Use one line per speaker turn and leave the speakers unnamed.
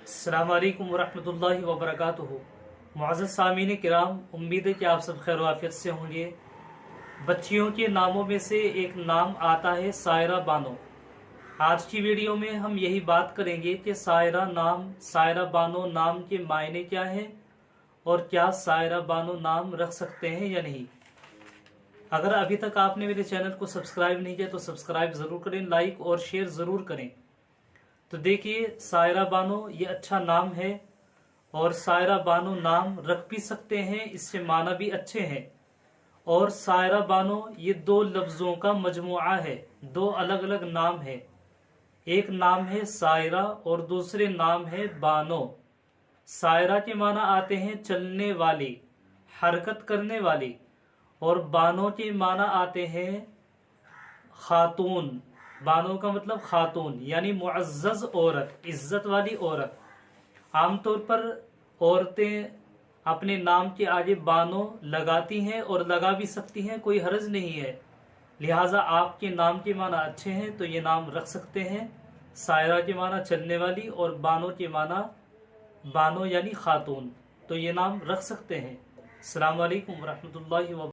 अस्सलाम वालेकुम वरहमतुल्लाहि वबरकातुहू। मुअज़्ज़ज़ सामीन किराम, उम्मीद है कि आप सब खैर आफियत से होंगे। बच्चियों के नामों में से एक नाम आता है सायरा बानो। आज की वीडियो में हम यही बात करेंगे कि सायरा बानो नाम के मायने क्या है और क्या सायरा बानो नाम रख सकते हैं या नहीं। अगर अभी तक आपने मेरे चैनल को सब्सक्राइब नहीं किया तो सब्सक्राइब ज़रूर करें, लाइक और शेयर ज़रूर करें। तो देखिए, सायरा बानो ये अच्छा नाम है और सायरा बानो नाम रख भी सकते हैं, इससे माना भी अच्छे हैं। और सायरा बानो ये दो लफ्ज़ों का मजमुआ है, दो अलग अलग नाम है। एक नाम है सायरा और दूसरे नाम है बानो। सायरा के माना आते हैं चलने वाली, हरकत करने वाली, और बानो के माना आते हैं खातून। बानो का मतलब खातून यानी मुअज़्ज़ज़ औरत, इज्जत वाली औरत। आमतौर पर औरतें अपने नाम के आगे बानो लगाती हैं और लगा भी सकती हैं, कोई हर्ज नहीं है। लिहाजा आपके नाम के माना अच्छे हैं तो ये नाम रख सकते हैं। सायरा के माना चलने वाली और बानो के माना बानो यानी खातून, तो ये नाम रख सकते हैं। अस्सलाम वालेकुम वरहमतुल्लाहि व